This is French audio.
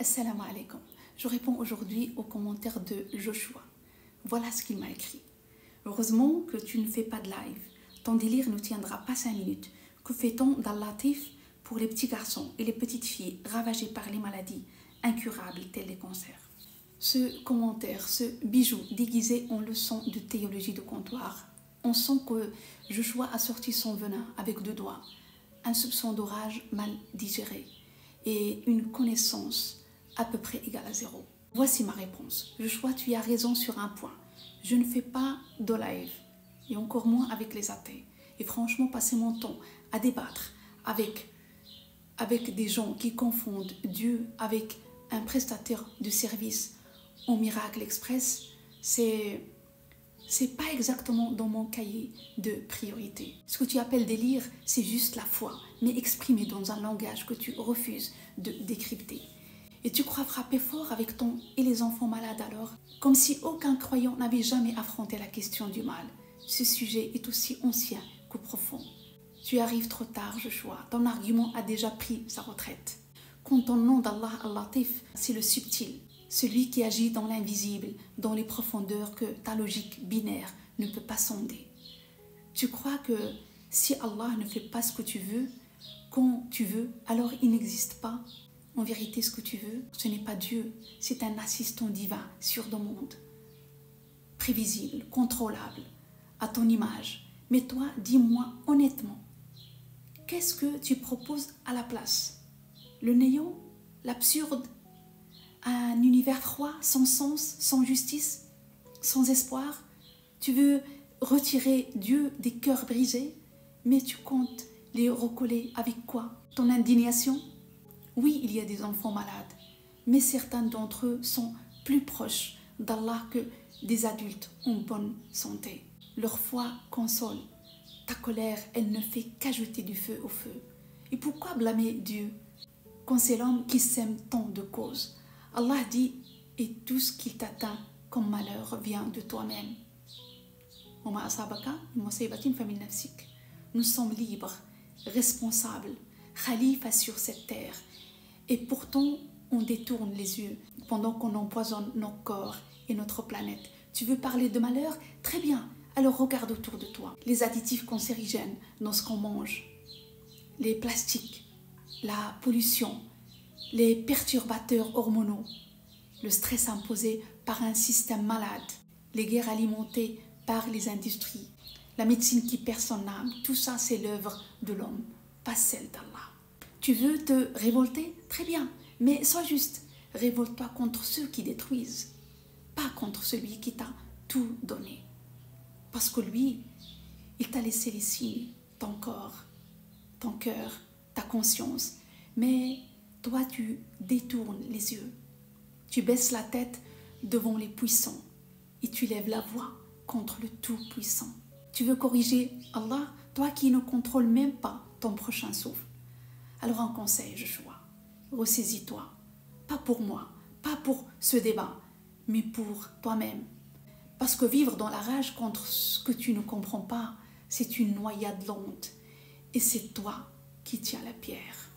Assalamu alaikum. Je réponds aujourd'hui aux commentaires de Joshua. Voilà ce qu'il m'a écrit. Heureusement que tu ne fais pas de live. Ton délire ne tiendra pas 5 minutes. Que fait-on dans le latif pour les petits garçons et les petites filles ravagés par les maladies incurables telles les cancers? Ce commentaire, ce bijou déguisé en leçon de théologie de comptoir, on sent que Joshua a sorti son venin avec 2 doigts, un soupçon d'orage mal digéré et une connaissance à peu près égale à 0. Voici ma réponse. Joshua, tu as raison sur un point. Je ne fais pas de live, et encore moins avec les athées. Et franchement, passer mon temps à débattre avec des gens qui confondent Dieu avec un prestataire de service au Miracle Express, c'est pas exactement dans mon cahier de priorité. Ce que tu appelles délire, c'est juste la foi, mais exprimée dans un langage que tu refuses de décrypter. Et tu crois frapper fort avec ton et les enfants malades alors, comme si aucun croyant n'avait jamais affronté la question du mal. Ce sujet est aussi ancien que profond. Tu arrives trop tard, Joshua. Ton argument a déjà pris sa retraite. Quand ton nom d'Allah al-Latif, c'est le subtil, celui qui agit dans l'invisible, dans les profondeurs que ta logique binaire ne peut pas sonder. Tu crois que si Allah ne fait pas ce que tu veux, quand tu veux, alors il n'existe pas. En vérité, ce que tu veux, ce n'est pas Dieu, c'est un assistant divin sur le monde, prévisible, contrôlable, à ton image. Mais toi, dis-moi honnêtement, qu'est-ce que tu proposes à la place? Le néant, l'absurde, un univers froid, sans sens, sans justice, sans espoir? Tu veux retirer Dieu des cœurs brisés, mais tu comptes les recoller avec quoi? Ton indignation? Oui, il y a des enfants malades, mais certains d'entre eux sont plus proches d'Allah que des adultes en bonne santé. Leur foi console. Ta colère, elle ne fait qu'ajouter du feu au feu. Et pourquoi blâmer Dieu quand c'est l'homme qui sème tant de causes? Allah dit, et tout ce qui t'atteint comme malheur vient de toi-même. Nous sommes libres, responsables, khalifas sur cette terre. Et pourtant, on détourne les yeux pendant qu'on empoisonne nos corps et notre planète. Tu veux parler de malheur? Très bien, alors regarde autour de toi. Les additifs cancérigènes dans ce qu'on mange, les plastiques, la pollution, les perturbateurs hormonaux, le stress imposé par un système malade, les guerres alimentées par les industries, la médecine qui perd son âme, tout ça c'est l'œuvre de l'homme, pas celle d'Allah. Tu veux te révolter? Très bien, mais sois juste. Révolte-toi contre ceux qui détruisent, pas contre celui qui t'a tout donné. Parce que lui, il t'a laissé les signes, ton corps, ton cœur, ta conscience. Mais toi, tu détournes les yeux. Tu baisses la tête devant les puissants et tu lèves la voix contre le Tout-Puissant. Tu veux corriger Allah, toi qui ne contrôles même pas ton prochain souffle. Alors un conseil, Joshua, ressaisis-toi, pas pour moi, pas pour ce débat, mais pour toi-même. Parce que vivre dans la rage contre ce que tu ne comprends pas, c'est une noyade lente et c'est toi qui tiens la pierre.